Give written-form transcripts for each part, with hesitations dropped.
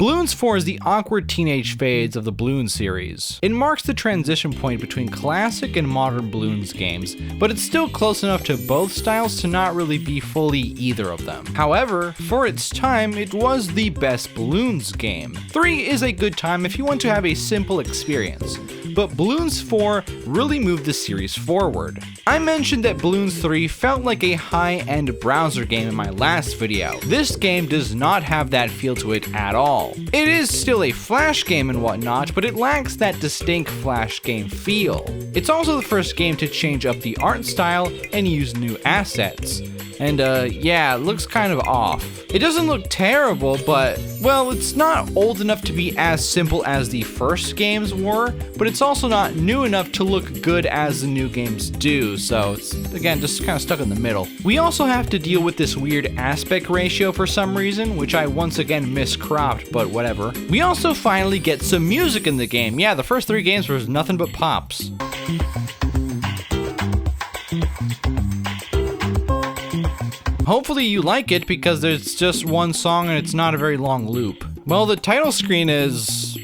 Bloons 4 is the awkward teenage phase of the Bloons series. It marks the transition point between classic and modern Bloons games, but it's still close enough to both styles to not really be fully either of them. However, for its time, it was the best Bloons game. 3 is a good time if you want to have a simple experience, but Bloons 4 really moved the series forward. I mentioned that Bloons 3 felt like a high-end browser game in my last video. This game does not have that feel to it at all. It is still a Flash game and whatnot, but it lacks that distinct Flash game feel. It's also the first game to change up the art style and use new assets. And yeah, it looks kind of off. It doesn't look terrible, but, well, it's not old enough to be as simple as the first games were, but it's also not new enough to look good as the new games do, so it's, again, just kind of stuck in the middle. We also have to deal with this weird aspect ratio for some reason, which I once again miscropped, but whatever. We also finally get some music in the game. Yeah, the first 3 games was nothing but pops. Hopefully you like it because there's just one song and it's not a very long loop. Well, the title screen is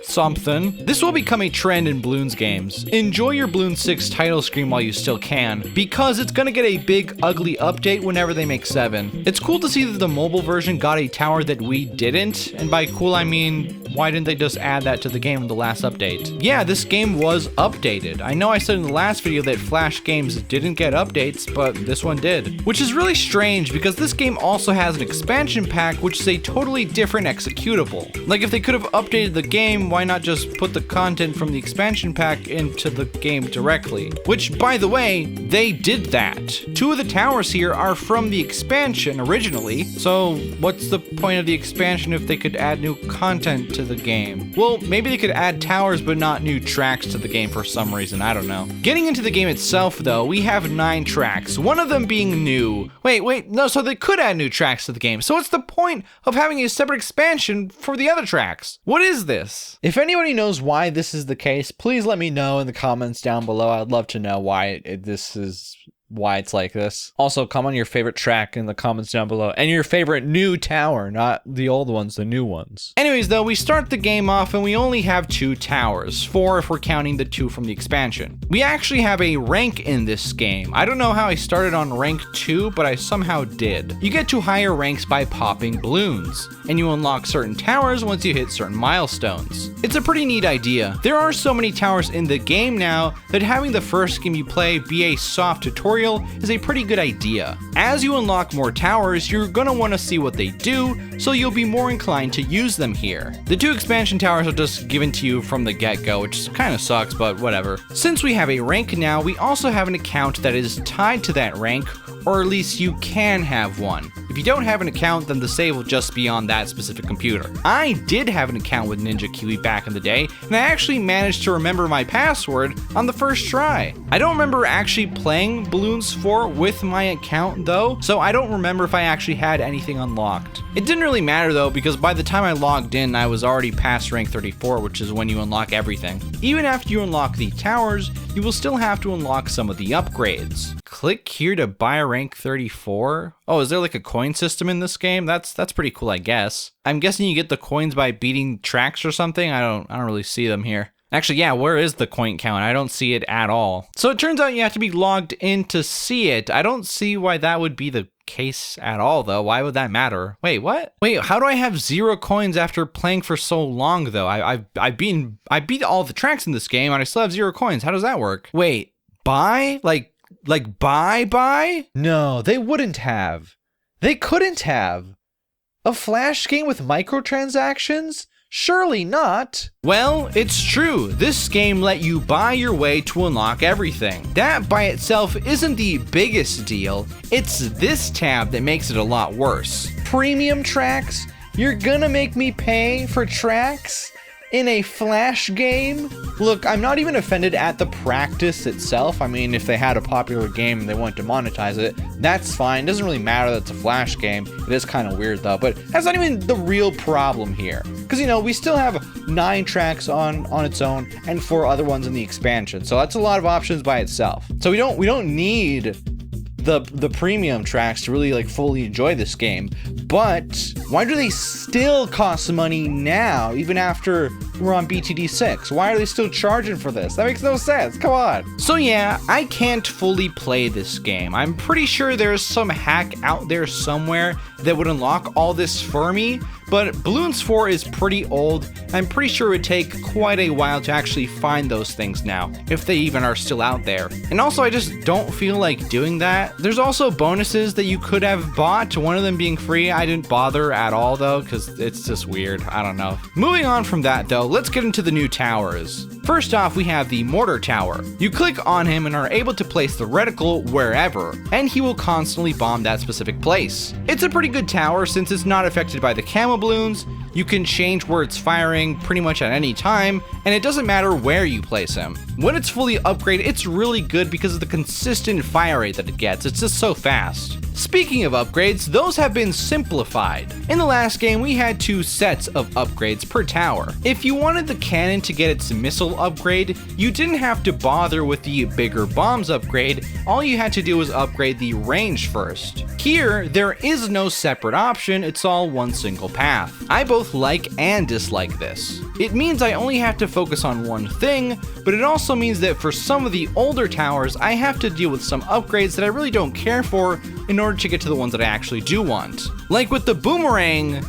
something. This will become a trend in Bloons games. Enjoy your Bloons 6 title screen while you still can, because it's gonna get a big ugly update whenever they make 7. It's cool to see that the mobile version got a tower that we didn't, and by cool I mean, why didn't they just add that to the game in the last update? Yeah, this game was updated. I know I said in the last video that Flash games didn't get updates, but this one did. Which is really strange because this game also has an expansion pack which is a totally different executable. Like if they could have updated the game, why not just put the content from the expansion pack into the game directly? Which, by the way, they did that. 2 of the towers here are from the expansion originally, so what's the point of the expansion if they could add new content to the game? Well, maybe they could add towers but not new tracks to the game for some reason, I don't know. Getting into the game itself though, we have 9 tracks, one of them being new. Wait, no, so they could add new tracks to the game, so what's the point of having a separate expansion for the other tracks? What is this? If anybody knows why this is the case, please let me know in the comments down below. I'd love to know why why it's like this. Also, comment your favorite track in the comments down below, and your favorite new tower, not the old ones, the new ones. Anyways though, we start the game off and we only have 2 towers, 4 if we're counting the 2 from the expansion. We actually have a rank in this game. I don't know how I started on rank 2, but I somehow did. You get to higher ranks by popping balloons, and you unlock certain towers once you hit certain milestones. It's a pretty neat idea. There are so many towers in the game now that having the first game you play be a soft tutorial is a pretty good idea. As you unlock more towers, you're gonna want to see what they do, so you'll be more inclined to use them here. The 2 expansion towers are just given to you from the get-go, which kind of sucks, but whatever. Since we have a rank now, we also have an account that is tied to that rank, or at least you can have one. If you don't have an account, then the save will just be on that specific computer. I did have an account with Ninja Kiwi back in the day, and I actually managed to remember my password on the first try. I don't remember actually playing Bloons 4 with my account though, so I don't remember if I actually had anything unlocked. It didn't really matter though, because by the time I logged in, I was already past rank 34, which is when you unlock everything. Even after you unlock the towers, you will still have to unlock some of the upgrades. Click here to buy rank 34. Oh, is there like a coin system in this game? That's pretty cool, I guess. I'm guessing you get the coins by beating tracks or something. I don't really see them here. Actually, yeah, where is the coin count? I don't see it at all. So it turns out you have to be logged in to see it. I don't see why that would be the case at all though. Why would that matter? Wait, what? Wait, how do I have 0 coins after playing for so long though? I beat all the tracks in this game and I still have 0 coins. How does that work? Wait, buy? Like buy? No, they wouldn't have. They couldn't have. A Flash game with microtransactions? Surely not. Well, it's true. This game let you buy your way to unlock everything. That by itself isn't the biggest deal. It's this tab that makes it a lot worse. Premium tracks? You're gonna make me pay for tracks? In a Flash game? Look, I'm not even offended at the practice itself. I mean, if they had a popular game and they wanted to monetize it, that's fine. It doesn't really matter that it's a Flash game. It is kind of weird though, but that's not even the real problem here. Because, you know, we still have 9 tracks on its own and 4 other ones in the expansion. So that's a lot of options by itself. So we don't need the premium tracks to really like fully enjoy this game. But why do they still cost money now, even after we're on BTD 6? Why are they still charging for this? That makes no sense. Come on. So yeah, I can't fully play this game. I'm pretty sure there's some hack out there somewhere that would unlock all this for me, but Bloons 4 is pretty old. I'm pretty sure it would take quite a while to actually find those things now, if they even are still out there. And also, I just don't feel like doing that. There's also bonuses that you could have bought, one of them being free. I didn't bother at all though, because it's just weird. I don't know. Moving on from that though, let's get into the new towers. First off, we have the Mortar Tower. You click on him and are able to place the reticle wherever, and he will constantly bomb that specific place. It's a pretty good tower since it's not affected by the camo balloons. You can change where it's firing pretty much at any time, and it doesn't matter where you place him. When it's fully upgraded, it's really good because of the consistent fire rate that it gets. It's just so fast. Speaking of upgrades, those have been simplified. In the last game, we had 2 sets of upgrades per tower. If you wanted the cannon to get its missile upgrade, you didn't have to bother with the bigger bombs upgrade. All you had to do was upgrade the range first. Here, there is no separate option, it's all one single path. I both like and dislike this. It means I only have to focus on one thing, but it also means that for some of the older towers, I have to deal with some upgrades that I really don't care for in order to get to the ones that I actually do want. Like with the boomerang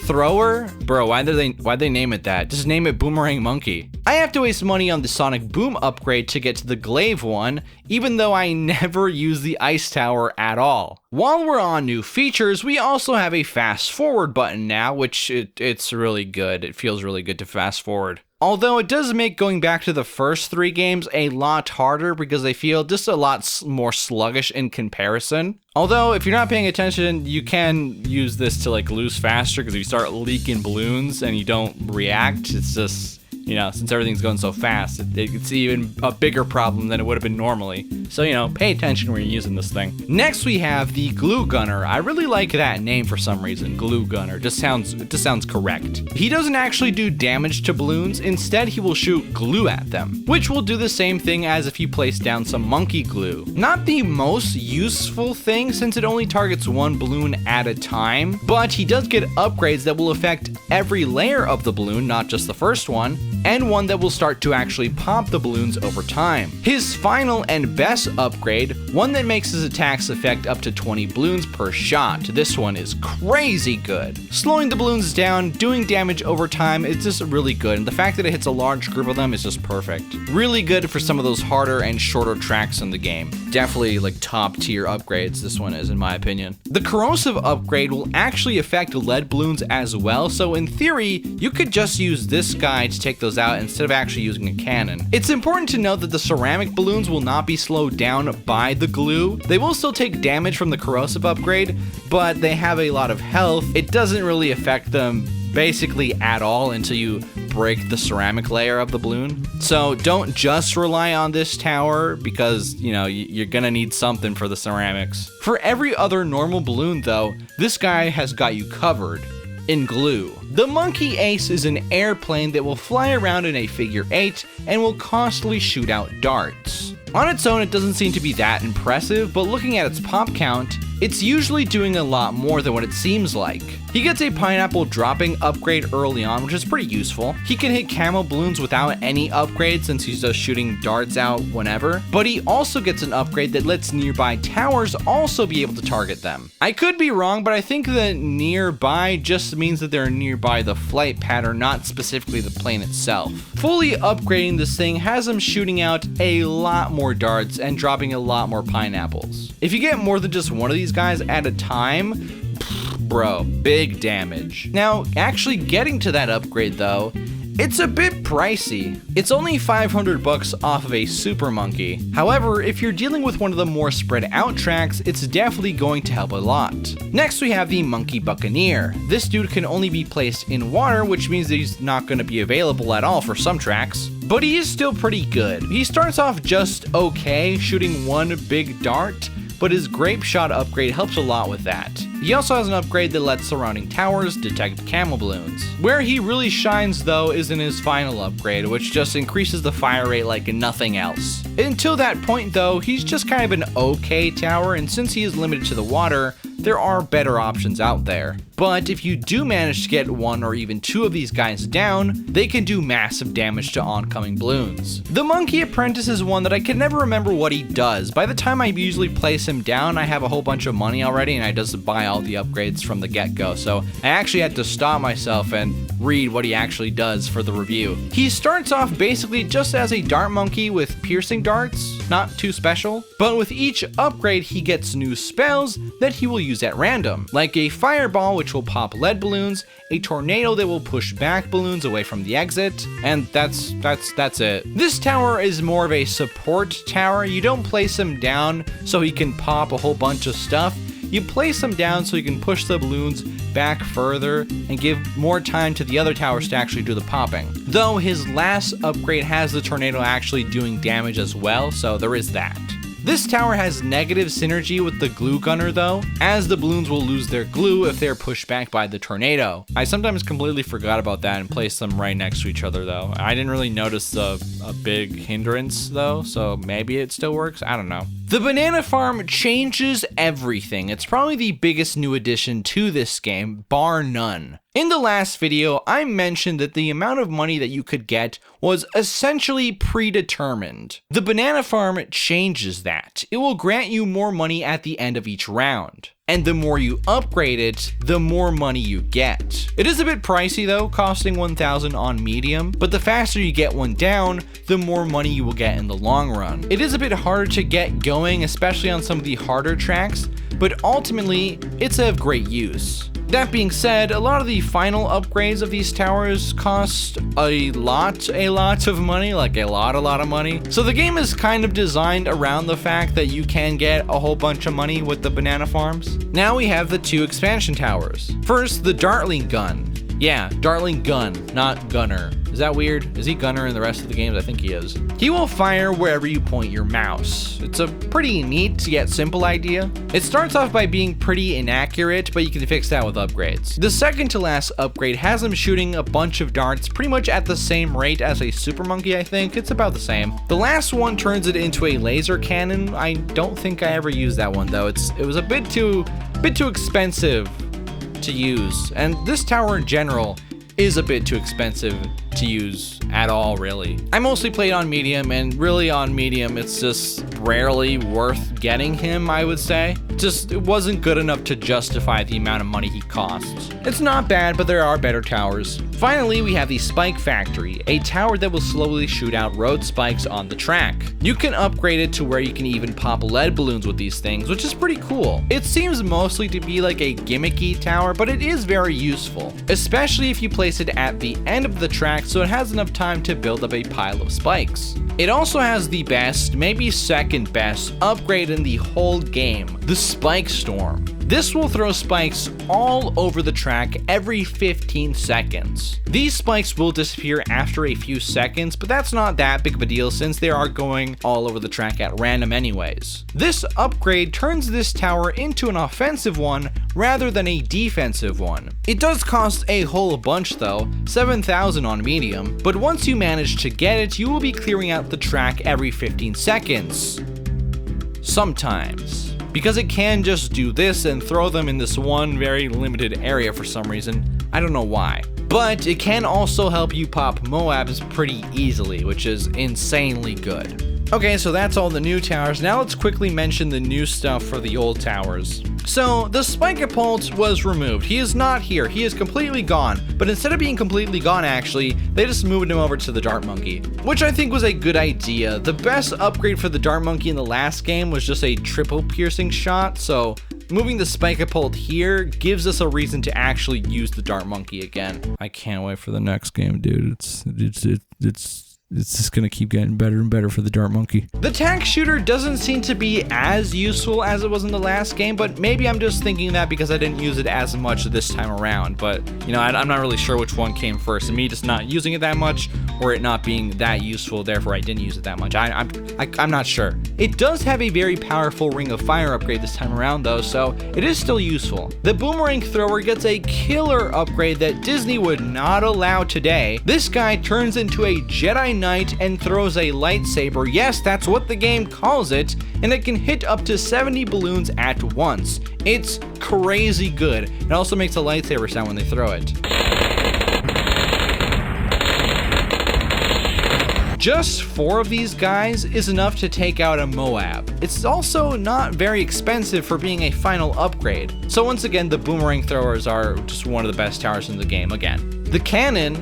thrower? Bro, why'd they name it that? Just name it Boomerang Monkey. I have to waste money on the Sonic Boom upgrade to get to the Glaive one, even though I never use the Ice Tower at all. While we're on new features, we also have a fast forward button now, which it's really good. It feels really good to fast forward. Although it does make going back to the first 3 games a lot harder because they feel just a lot more sluggish in comparison. Although if you're not paying attention, you can use this to like lose faster because if you start leaking balloons and you don't react, it's just, you know, since everything's going so fast, it's even a bigger problem than it would have been normally. So, you know, pay attention when you're using this thing. Next, we have the Glue Gunner. I really like that name for some reason, Glue Gunner. It just sounds correct. He doesn't actually do damage to balloons. Instead, he will shoot glue at them, which will do the same thing as if you place down some monkey glue. Not the most useful thing since it only targets one balloon at a time, but he does get upgrades that will affect every layer of the balloon, not just the first one, and one that will start to actually pop the balloons over time. His final and best upgrade, one that makes his attacks affect up to 20 balloons per shot. This one is crazy good. Slowing the balloons down, doing damage over time, it's just really good, and the fact that it hits a large group of them is just perfect. Really good for some of those harder and shorter tracks in the game. Definitely like top tier upgrades, this one is in my opinion. The corrosive upgrade will actually affect lead balloons as well, so in theory, you could just use this guy to take those out instead of actually using a cannon. It's important to note that the ceramic balloons will not be slowed down by the glue. They will still take damage from the corrosive upgrade, but they have a lot of health. It doesn't really affect them basically at all until you break the ceramic layer of the balloon. So don't just rely on this tower because, you know, you're gonna need something for the ceramics. For every other normal balloon though, this guy has got you covered in glue. The Monkey Ace is an airplane that will fly around in a figure 8 and will constantly shoot out darts. On its own, it doesn't seem to be that impressive, but looking at its pop count, it's usually doing a lot more than what it seems like. He gets a pineapple dropping upgrade early on, which is pretty useful. He can hit camo balloons without any upgrade since he's just shooting darts out whenever, but he also gets an upgrade that lets nearby towers also be able to target them. I could be wrong, but I think that nearby just means that they're nearby the flight pattern, not specifically the plane itself. Fully upgrading this thing has him shooting out a lot more darts and dropping a lot more pineapples. If you get more than just one of these guys at a time, bro, big damage. Now, actually getting to that upgrade though, it's a bit pricey. It's only 500 bucks off of a Super Monkey. However, if you're dealing with one of the more spread out tracks, it's definitely going to help a lot. Next, we have the Monkey Buccaneer. This dude can only be placed in water, which means that he's not going to be available at all for some tracks, but he is still pretty good. He starts off just okay, shooting one big dart, but his grape shot upgrade helps a lot with that. He also has an upgrade that lets surrounding towers detect camo balloons. Where he really shines though is in his final upgrade, which just increases the fire rate like nothing else. Until that point though, he's just kind of an okay tower, and since he is limited to the water, there are better options out there. But if you do manage to get one or even two of these guys down, they can do massive damage to oncoming balloons. The Monkey Apprentice is one that I can never remember what he does. By the time I usually place him down, I have a whole bunch of money already and I just buy all the upgrades from the get-go. So I actually had to stop myself and read what he actually does for the review. He starts off basically just as a dart monkey with piercing darts, not too special, but with each upgrade he gets new spells that he will use at random, like a fireball which will pop lead balloons, a tornado that will push back balloons away from the exit, and that's it. This tower is more of a support tower. You don't place him down so he can pop a whole bunch of stuff. You place him down so you can push the balloons back further and give more time to the other towers to actually do the popping. Though his last upgrade has the tornado actually doing damage as well, so there is that. This tower has negative synergy with the glue gunner though, as the balloons will lose their glue if they're pushed back by the tornado. I sometimes completely forgot about that and placed them right next to each other though. I didn't really notice a big hindrance though, so maybe it still works, I don't know. The banana farm changes everything. It's probably the biggest new addition to this game, bar none. In the last video, I mentioned that the amount of money that you could get was essentially predetermined. The banana farm changes that. It will grant you more money at the end of each round. And the more you upgrade it, the more money you get. It is a bit pricey though, costing 1,000 on medium, but the faster you get one down, the more money you will get in the long run. It is a bit harder to get going, especially on some of the harder tracks, but ultimately, it's of great use. That being said, a lot of the final upgrades of these towers cost a lot of money, like a lot of money. So the game is kind of designed around the fact that you can get a whole bunch of money with the banana farms. Now we have the two expansion towers. First, the Dartling Gun. Yeah, Dartling Gun, not Gunner. Is that weird? Is he Gunner in the rest of the games? I think he is. He will fire wherever you point your mouse. It's a pretty neat yet simple idea. It starts off by being pretty inaccurate, but you can fix that with upgrades. The second to last upgrade has him shooting a bunch of darts pretty much at the same rate as a super monkey, I think. It's about the same. The last one turns it into a laser cannon. I don't think I ever used that one though. It was a bit too expensive to use, and this tower in general is a bit too expensive to use at all, really. I mostly played on medium, and really on medium it's just rarely worth getting him, I would say. It wasn't good enough to justify the amount of money he costs. It's not bad, but there are better towers. Finally, we have the Spike Factory, a tower that will slowly shoot out road spikes on the track. You can upgrade it to where you can even pop lead balloons with these things, which is pretty cool. It seems mostly to be like a gimmicky tower, but it is very useful, especially if you place it at the end of the track so it has enough time to build up a pile of spikes. It also has the best, maybe second best, upgrade in the whole game, the Spike Storm. This will throw spikes all over the track every 15 seconds. These spikes will disappear after a few seconds, but that's not that big of a deal since they are going all over the track at random anyways. This upgrade turns this tower into an offensive one rather than a defensive one. It does cost a whole bunch though, 7,000 on medium, but once you manage to get it, you will be clearing out the track every 15 seconds. Sometimes. Because it can just do this and throw them in this one very limited area for some reason. I don't know why. But it can also help you pop Moabs pretty easily, which is insanely good. Okay, so that's all the new towers. Now let's quickly mention the new stuff for the old towers. So, the Spike-a-Pult was removed. He is not here. He is completely gone. But instead of being completely gone, actually, they just moved him over to the Dart Monkey, which I think was a good idea. The best upgrade for the Dart Monkey in the last game was just a triple piercing shot, so moving the Spike-a-Pult here gives us a reason to actually use the Dart Monkey again. I can't wait for the next game, dude. It's just gonna keep getting better and better for the Dart Monkey. The Tack Shooter doesn't seem to be as useful as it was in the last game, but maybe I'm just thinking that because I didn't use it as much this time around. But, you know, I'm not really sure which one came first, and me just not using it that much, or it not being that useful, therefore I didn't use it that much. I'm not sure. It does have a very powerful Ring of Fire upgrade this time around though, so it is still useful. The boomerang thrower gets a killer upgrade that Disney would not allow today. This guy turns into a Jedi Knight and throws a lightsaber. Yes, that's what the game calls it, and it can hit up to 70 balloons at once. It's crazy good. It also makes a lightsaber sound when they throw it. Just 4 of these guys is enough to take out a Moab. It's also not very expensive for being a final upgrade. So once again, the boomerang throwers are just one of the best towers in the game again. The cannon,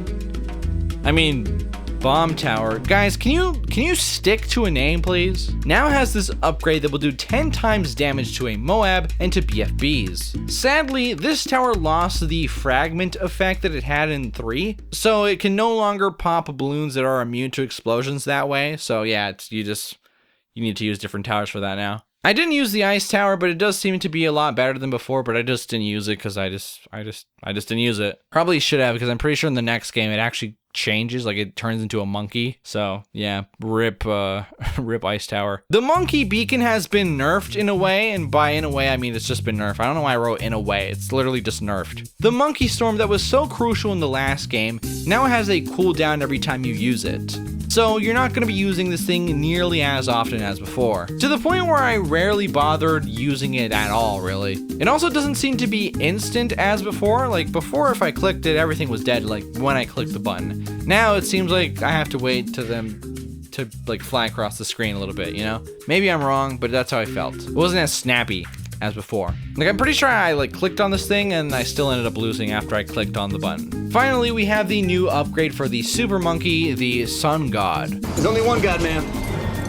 bomb tower. Guys, can you stick to a name, please? Now has this upgrade that will do 10 times damage to a Moab and to BFBs. Sadly, this tower lost the fragment effect that it had in 3, so it can no longer pop balloons that are immune to explosions that way. So yeah, you need to use different towers for that now. I didn't use the ice tower, but it does seem to be a lot better than before, but I just didn't use it because I just didn't use it. Probably should have, because I'm pretty sure in the next game it actually changes, like it turns into a monkey. So yeah, rip ice tower. The monkey beacon has been nerfed in a way, and by in a way I mean it's just been nerfed. I don't know why I wrote in a way, it's literally just nerfed. The monkey storm that was so crucial in the last game now has a cooldown every time you use it. So you're not going to be using this thing nearly as often as before, to the point where I rarely bothered using it at all, really. It also doesn't seem to be instant as before. Like before, if I clicked it, everything was dead like when I clicked the button. Now it seems like I have to wait to them to like fly across the screen a little bit, you know? Maybe I'm wrong, but that's how I felt. It wasn't as snappy as before. Like I'm pretty sure I like clicked on this thing and I still ended up losing after I clicked on the button. Finally, we have the new upgrade for the Super Monkey, the Sun God. There's only one God, man.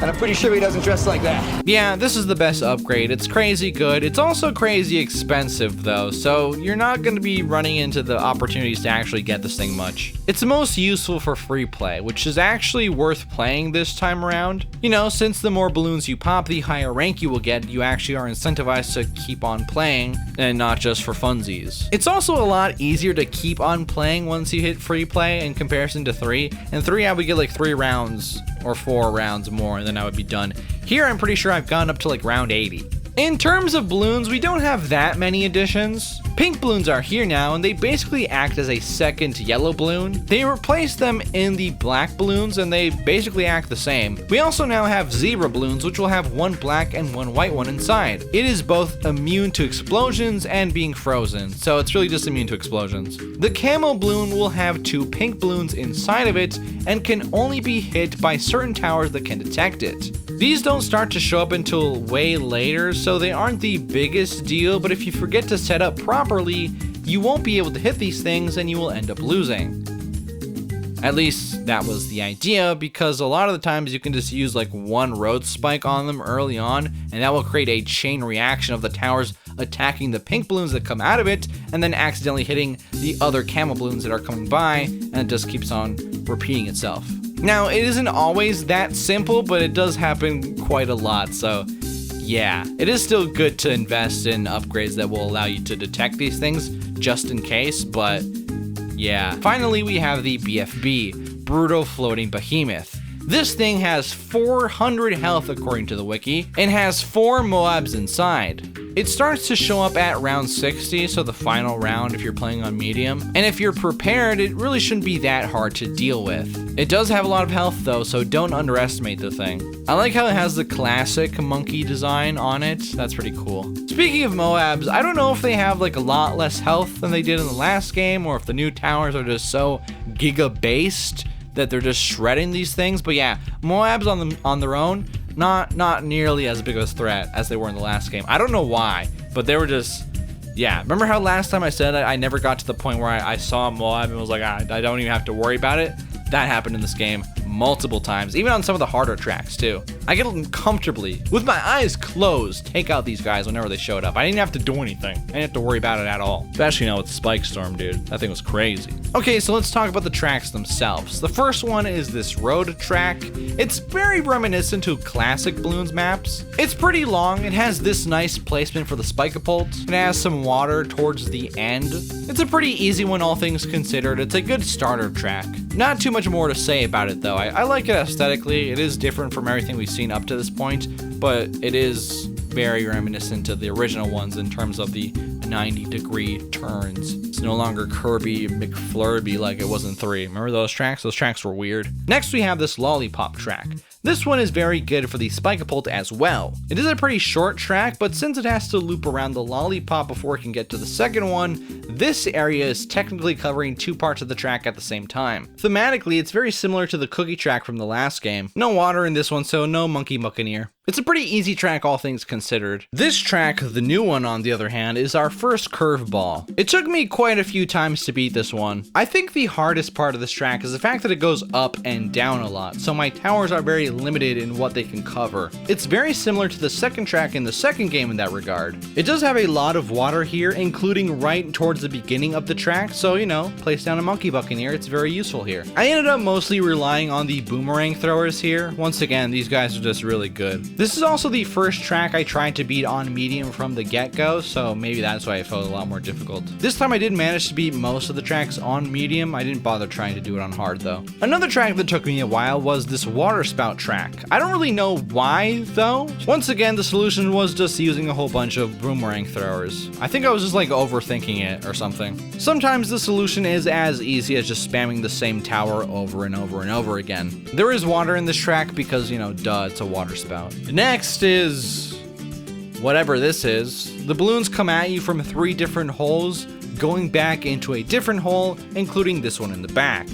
And I'm pretty sure he doesn't dress like that. Yeah, this is the best upgrade. It's crazy good. It's also crazy expensive though, so you're not going to be running into the opportunities to actually get this thing much. It's the most useful for free play, which is actually worth playing this time around. You know, since the more balloons you pop, the higher rank you will get, you actually are incentivized to keep on playing and not just for funsies. It's also a lot easier to keep on playing once you hit free play in comparison to 3. In 3, I would get like 3 rounds or 4 rounds more, and then I would be done. Here, I'm pretty sure I've gone up to like round 80. In terms of balloons, we don't have that many additions. Pink balloons are here now, and they basically act as a second yellow balloon. They replaced them in the black balloons, and they basically act the same. We also now have zebra balloons, which will have 1 black and 1 white one inside. It is both immune to explosions and being frozen, so it's really just immune to explosions. The camo balloon will have 2 pink balloons inside of it, and can only be hit by certain towers that can detect it. These don't start to show up until way later, so they aren't the biggest deal, but if you forget to set up properly, you won't be able to hit these things and you will end up losing. At least that was the idea, because a lot of the times you can just use like 1 road spike on them early on, and that will create a chain reaction of the towers attacking the pink balloons that come out of it, and then accidentally hitting the other camo balloons that are coming by, and it just keeps on repeating itself. Now, it isn't always that simple, but it does happen quite a lot, so yeah. It is still good to invest in upgrades that will allow you to detect these things, just in case, but yeah. Finally, we have the BFB, Brutal Floating Behemoth. This thing has 400 health according to the wiki, and has 4 Moabs inside. It starts to show up at round 60, so the final round if you're playing on medium. And if you're prepared, it really shouldn't be that hard to deal with. It does have a lot of health though, so don't underestimate the thing. I like how it has the classic monkey design on it. That's pretty cool. Speaking of Moabs, I don't know if they have like a lot less health than they did in the last game, or if the new towers are just so giga-based that they're just shredding these things, but yeah, Moabs on their own, not nearly as big of a threat as they were in the last game. I don't know why, but they were just, yeah. Remember how last time I said I never got to the point where I saw a Moab and was like, I don't even have to worry about it? That happened in this game multiple times, even on some of the harder tracks too. I could comfortably, with my eyes closed, take out these guys whenever they showed up. I didn't have to do anything. I didn't have to worry about it at all. Especially now with Spike Storm, dude. That thing was crazy. Okay, so let's talk about the tracks themselves. The first one is this road track. It's very reminiscent to classic Bloons maps. It's pretty long. It has this nice placement for the spike-a-pult. It has some water towards the end. It's a pretty easy one, all things considered. It's a good starter track. Not too much more to say about it though. why. I like it aesthetically. It is different from everything we've seen up to this point, but it is very reminiscent of the original ones in terms of the 90-degree turns. It's no longer Kirby McFlurby like it was in 3. Remember those tracks? Those tracks were weird. Next we have this lollipop track. This one is very good for the Spike-a-Pult as well. It is a pretty short track, but since it has to loop around the lollipop before it can get to the second one, this area is technically covering 2 parts of the track at the same time. Thematically, it's very similar to the cookie track from the last game. No water in this one, so no Monkey Buccaneer. It's a pretty easy track, all things considered. This track, the new one on the other hand, is our first curveball. It took me quite a few times to beat this one. I think the hardest part of this track is the fact that it goes up and down a lot, so my towers are very limited in what they can cover. It's very similar to the second track in the second game in that regard. It does have a lot of water here, including right towards the beginning of the track, so you know, place down a Monkey Buccaneer, it's very useful here. I ended up mostly relying on the boomerang throwers here. Once again, these guys are just really good. This is also the first track I tried to beat on medium from the get-go, so maybe that's why it felt a lot more difficult. This time I did manage to beat most of the tracks on medium. I didn't bother trying to do it on hard though. Another track that took me a while was this water spout track. I don't really know why though. Once again, the solution was just using a whole bunch of boomerang throwers. I think I was just like overthinking it or something. Sometimes the solution is as easy as just spamming the same tower over and over and over again. There is water in this track because, you know, duh, it's a water spout. Next is whatever this is. The balloons come at you from 3 different holes, going back into a different hole, including this one in the back.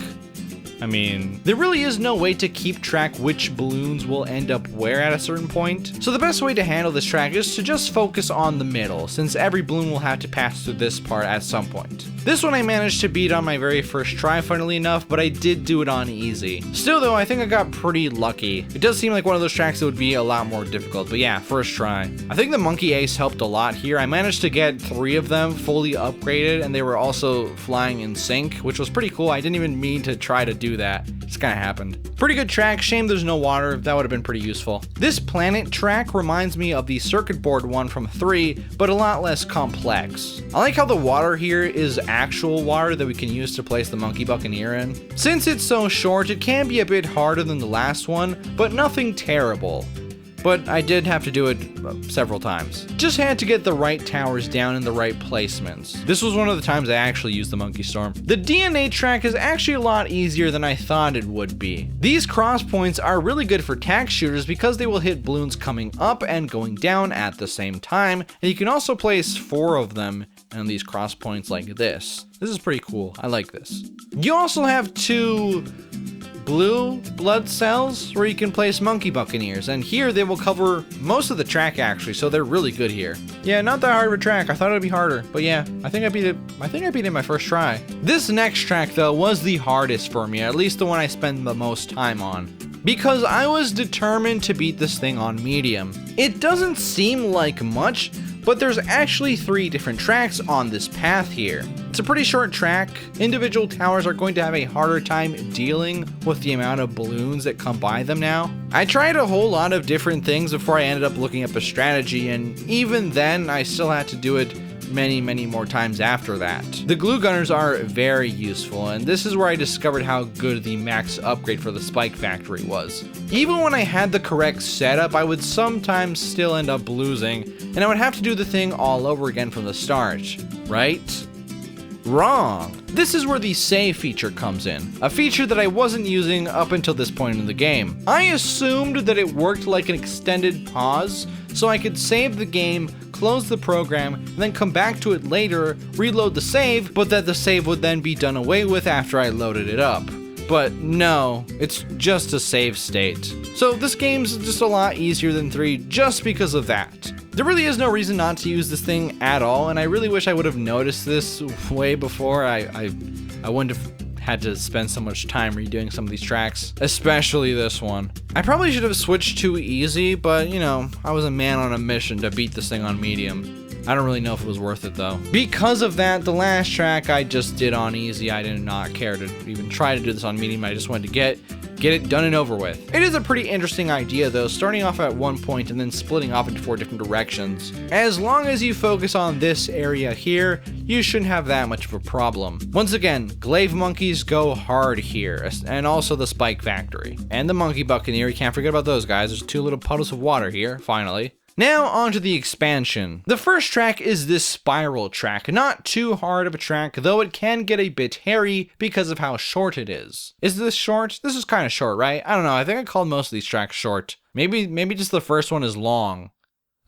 I mean, there really is no way to keep track which balloons will end up where at a certain point. So the best way to handle this track is to just focus on the middle, since every balloon will have to pass through this part at some point. This one I managed to beat on my very first try, funnily enough, but I did do it on easy. Still though, I think I got pretty lucky. It does seem like one of those tracks that would be a lot more difficult, but yeah, first try. I think the Monkey Ace helped a lot here. I managed to get 3 of them fully upgraded, and they were also flying in sync, which was pretty cool. I didn't even mean to try to do that. It just kind of happened. Pretty good track. Shame there's no water. That would have been pretty useful. This planet track reminds me of the circuit board one from 3, but a lot less complex. I like how the water here is actual water that we can use to place the Monkey Buccaneer in. Since it's so short, it can be a bit harder than the last one, but nothing terrible. But I did have to do it several times. Just had to get the right towers down in the right placements. This was one of the times I actually used the Monkey Storm. The DNA track is actually a lot easier than I thought it would be. These cross points are really good for tack shooters because they will hit balloons coming up and going down at the same time, and you can also place 4 of them on these cross points like this. This is pretty cool. I like this. You also have 2 blue blood cells where you can place Monkey Buccaneers, and here they will cover most of the track actually, so they're really good here. Yeah, not that hard of a track. I thought it'd be harder, but yeah, I think I beat it my first try. This next track though was the hardest for me, at least the one I spend the most time on, because I was determined to beat this thing on medium. It doesn't seem like much, but there's actually 3 different tracks on this path here. It's a pretty short track. Individual towers are going to have a harder time dealing with the amount of balloons that come by them now. I tried a whole lot of different things before I ended up looking up a strategy, and even then I still had to do it many more times after that. The glue gunners are very useful, and this is where I discovered how good the max upgrade for the Spike Factory was. Even when I had the correct setup, I would sometimes still end up losing, and I would have to do the thing all over again from the start. Right? Wrong. This is where the save feature comes in, a feature that I wasn't using up until this point in the game. I assumed that it worked like an extended pause, so I could save the game, close the program, and then come back to it later, reload the save, but that the save would then be done away with after I loaded it up. But no, it's just a save state. So this game's just a lot easier than 3 just because of that. There really is no reason not to use this thing at all, and I really wish I would have noticed this way before. I wouldn't have had to spend so much time redoing some of these tracks, especially this one. I probably should have switched to easy, but you know, I was a man on a mission to beat this thing on medium. I don't really know if it was worth it though. Because of that, the last track I just did on easy. I did not care to even try to do this on medium. I just wanted to get get it done and over with. It is a pretty interesting idea though, starting off at one point and then splitting off into 4 different directions. As long as you focus on this area here, you shouldn't have that much of a problem. Once again, glaive monkeys go hard here, and also the spike factory. And the monkey buccaneer, you can't forget about those guys. There's 2 little puddles of water here, finally. Now onto the expansion. The first track is this spiral track. Not too hard of a track, though it can get a bit hairy because of how short it is. Is this short? This is kind of short, right? I don't know. I think I called most of these tracks short. Maybe just the first one is long.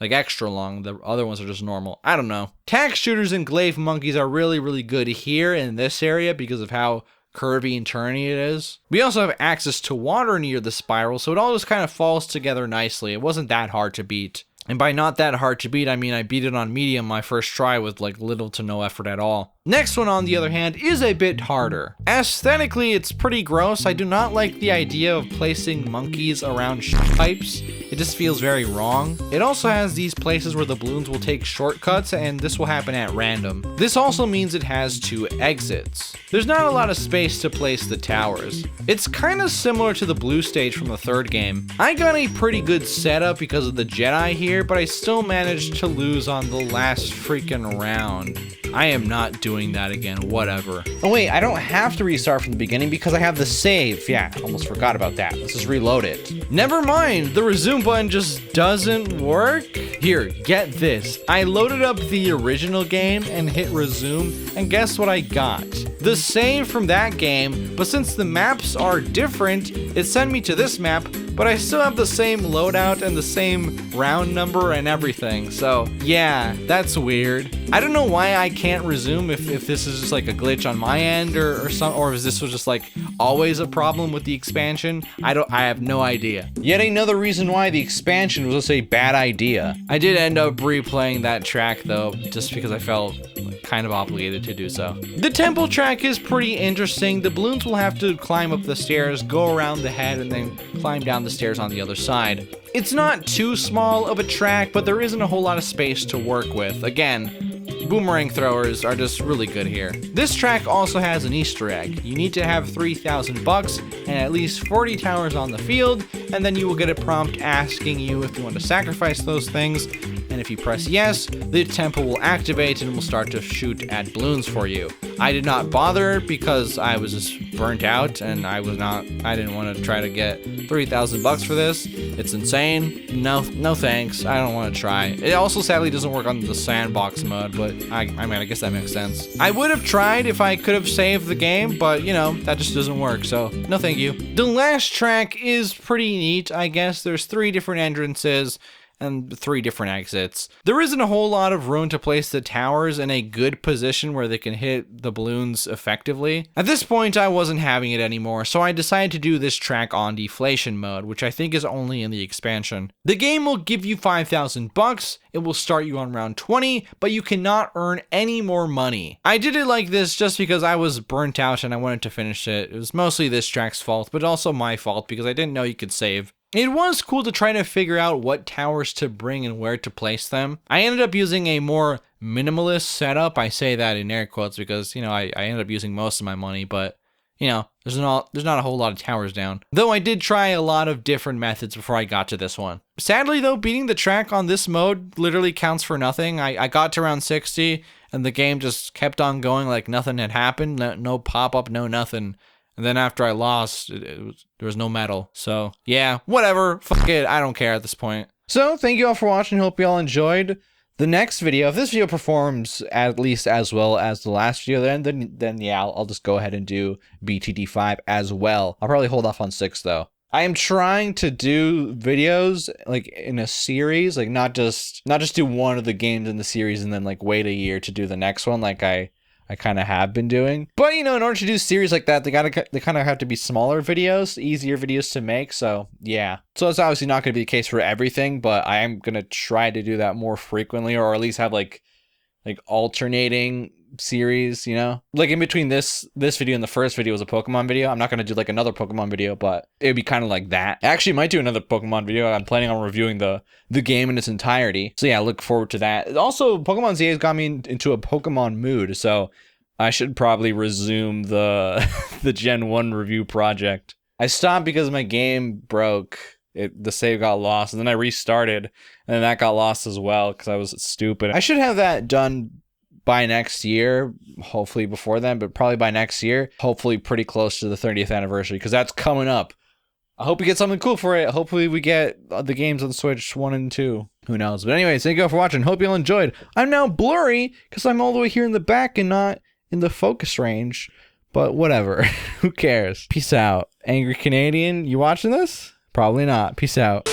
Like extra long. The other ones are just normal. I don't know. Tax shooters and glaive monkeys are really good here in this area because of how curvy and turny it is. We also have access to water near the spiral, so it all just kind of falls together nicely. It wasn't that hard to beat. And by not that hard to beat, I mean I beat it on medium my first try with like little to no effort at all. Next one, on the other hand, is a bit harder. Aesthetically, it's pretty gross. I do not like the idea of placing monkeys around pipes. It just feels very wrong. It also has these places where the balloons will take shortcuts, and this will happen at random. This also means it has 2 exits. There's not a lot of space to place the towers. It's kind of similar to the blue stage from the 3rd game. I got a pretty good setup because of the Jedi here, but I still managed to lose on the last freaking round. I am not doing that again, whatever. Oh wait, I don't have to restart from the beginning because I have the save. Yeah, almost forgot about that. Let's just reload it. Never mind, the resume button just doesn't work. Here, get this. I loaded up the original game and hit resume, and guess what I got? The save from that game, but since the maps are different, it sent me to this map, but I still have the same loadout and the same round number and everything. So yeah, that's weird. I don't know why I can't resume if this is just like a glitch on my end or if this was just like always a problem with the expansion. I have no idea. Yet another reason why the expansion was just a bad idea. I did end up replaying that track though, just because I felt kind of obligated to do so. The temple track is pretty interesting. The balloons will have to climb up the stairs, go around the head, and then climb down the stairs on the other side. It's not too small of a track, but there isn't a whole lot of space to work with. Again, boomerang throwers are just really good here. This track also has an Easter egg. You need to have 3,000 bucks and at least 40 towers on the field, and then you will get a prompt asking you if you want to sacrifice those things. And if you press yes, the temple will activate and will start to shoot at balloons for you. I did not bother because I was just burnt out and I didn't want to try to get 3,000 bucks for this. It's insane. No thanks. I don't want to try. It also sadly doesn't work on the sandbox mode, but I mean, I guess that makes sense. I would have tried if I could have saved the game, but you know, that just doesn't work, so no thank you. The last track is pretty neat, I guess. There's 3 different entrances and 3 different exits. There isn't a whole lot of room to place the towers in a good position where they can hit the balloons effectively. At this point, I wasn't having it anymore, so I decided to do this track on deflation mode, which I think is only in the expansion. The game will give you 5,000 bucks, it will start you on round 20, but you cannot earn any more money. I did it like this just because I was burnt out and I wanted to finish it. It was mostly this track's fault, but also my fault because I didn't know you could save. It was cool to try to figure out what towers to bring and where to place them. I ended up using a more minimalist setup. I say that in air quotes because, you know, I ended up using most of my money, but, you know, there's not a whole lot of towers down. Though I did try a lot of different methods before I got to this one. Sadly though, beating the track on this mode literally counts for nothing. I got to around 60 and the game just kept on going like nothing had happened. No pop-up, no nothing. And then after I lost, there was no medal. So yeah, whatever. Fuck it. I don't care at this point. So thank you all for watching. Hope you all enjoyed. The next video, if this video performs at least as well as the last video, then yeah, I'll just go ahead and do BTD 5 as well. I'll probably hold off on 6 though. I am trying to do videos like in a series, like not just do one of the games in the series and then like wait a year to do the next one like I kind of have been doing. But you know, in order to do series like that, they kind of have to be smaller videos, easier videos to make. So yeah, so it's obviously not going to be the case for everything, but I am going to try to do that more frequently, or at least have like alternating series, you know, like in between this video and the first video was a Pokemon video. I'm not going to do like another Pokemon video, but it would be kind of like that. I actually might do another Pokemon video. I'm planning on reviewing the game in its entirety. So yeah, I look forward to that. Also, Pokemon ZA has got me into a Pokemon mood, so I should probably resume the the Gen 1 review project. I stopped because my game broke. The save got lost, and then I restarted, and then that got lost as well because I was stupid. I should have that done by next year, hopefully before then, but probably by next year, hopefully pretty close to the 30th anniversary, because that's coming up. I hope we get something cool for it. Hopefully we get the games on Switch 1 and 2. Who knows? But anyways, thank you all for watching. Hope you all enjoyed. I'm now blurry because I'm all the way here in the back and not in the focus range. But whatever. Who cares? Peace out. Angry Canadian, you watching this? Probably not. Peace out.